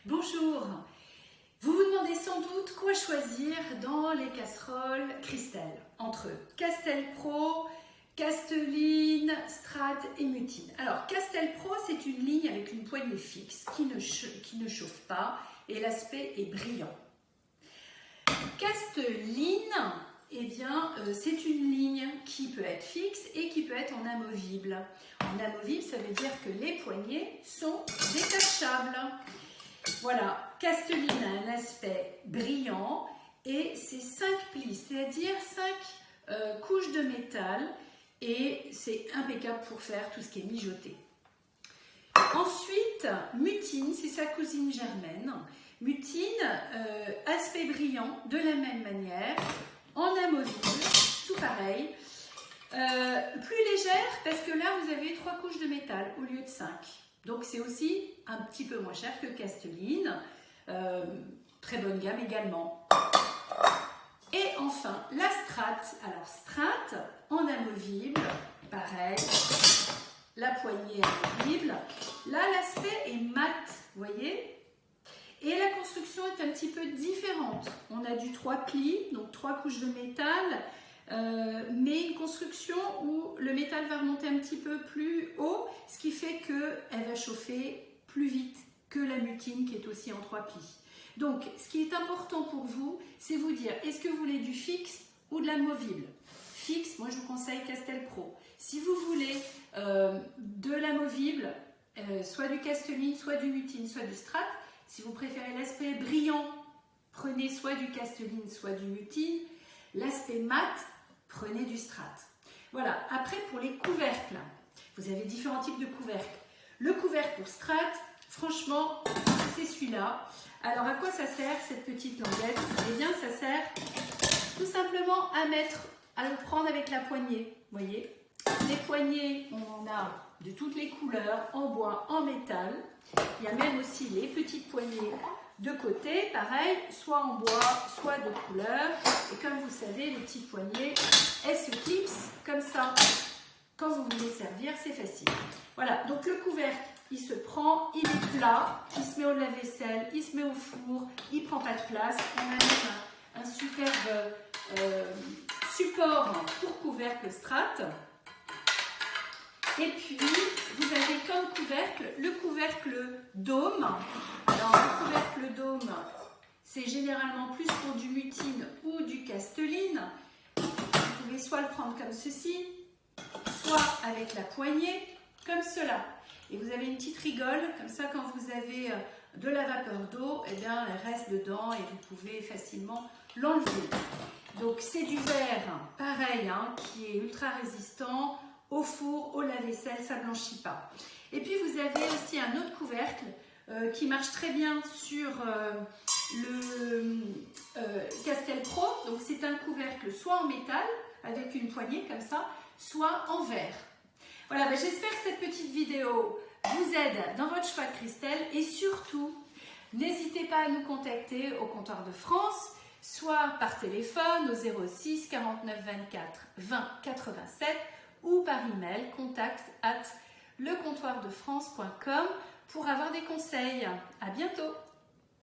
Bonjour. Vous vous demandez sans doute quoi choisir dans les casseroles Christelle entre Castel Pro, Casteline, Strat et Mutine. Alors Castel Pro, c'est une ligne avec une poignée fixe qui ne chauffe pas et l'aspect est brillant. Casteline, c'est une ligne qui peut être fixe et qui peut être en amovible. En amovible, ça veut dire que les poignées sont détachables. Voilà, Casteline a un aspect brillant et c'est 5 plis, c'est-à-dire 5 couches de métal et c'est impeccable pour faire tout ce qui est mijoté. Ensuite, Mutine, c'est sa cousine germaine. Mutine, aspect brillant de la même manière, en amovible, tout pareil. Plus légère parce que là vous avez 3 couches de métal au lieu de 5. Donc c'est aussi un petit peu moins cher que Casteline. Très bonne gamme également. Et enfin la Strat. Alors Strat en amovible, pareil. La poignée amovible. Là l'aspect est mat, vous voyez. Et la construction est un petit peu différente. On a du 3 plis, donc 3 couches de métal. Mais une construction où le métal va remonter un petit peu plus haut, ce qui fait qu'elle va chauffer plus vite que la Mutine qui est aussi en 3 plis. Donc ce qui est important pour vous, c'est vous dire, est-ce que vous voulez du fixe ou de l'amovible? Fixe, moi je vous conseille Castel Pro. Si vous voulez de l'amovible, soit du Casteline, soit du Mutine, soit du Strat, si vous préférez l'aspect brillant, prenez soit du Casteline, soit du Mutine. L'aspect mat, prenez du Strat. Voilà, après pour les couvercles, vous avez différents types de couvercles. Le couvercle pour Strat, franchement, c'est celui-là. Alors à quoi ça sert cette petite languette? Eh bien ça sert tout simplement à le prendre avec la poignée. Vous voyez, les poignées, on en a de toutes les couleurs, en bois, en métal. Il y a même aussi les petites poignées de côté, pareil, soit en bois, soit de couleur. Et comme vous savez, les petites poignées, elles se clipsent comme ça. Quand vous voulez servir, c'est facile. Voilà, donc le couvercle, il se prend, il est plat, il se met au lave-vaisselle, il se met au four, il ne prend pas de place. On a même un superbe support pour couvercle Strat. Et puis, vous avez comme couvercle le couvercle dôme. Alors, le couvercle dôme, c'est généralement plus pour du Mutine ou du Casteline. Vous pouvez soit le prendre comme ceci, soit avec la poignée, comme cela. Et vous avez une petite rigole, comme ça, quand vous avez de la vapeur d'eau, eh bien, elle reste dedans et vous pouvez facilement l'enlever. Donc, c'est du verre, pareil, qui est ultra résistant. Au four, au lave-vaisselle, ça ne blanchit pas. Et puis vous avez aussi un autre couvercle qui marche très bien sur le Castel Pro. Donc c'est un couvercle soit en métal avec une poignée comme ça, soit en verre. Voilà, j'espère que cette petite vidéo vous aide dans votre choix de Christelle et surtout, n'hésitez pas à nous contacter au comptoir de France, soit par téléphone au 06 49 24 20 87 ou par email contact@lecomptoirdefrance.com pour avoir des conseils. À bientôt!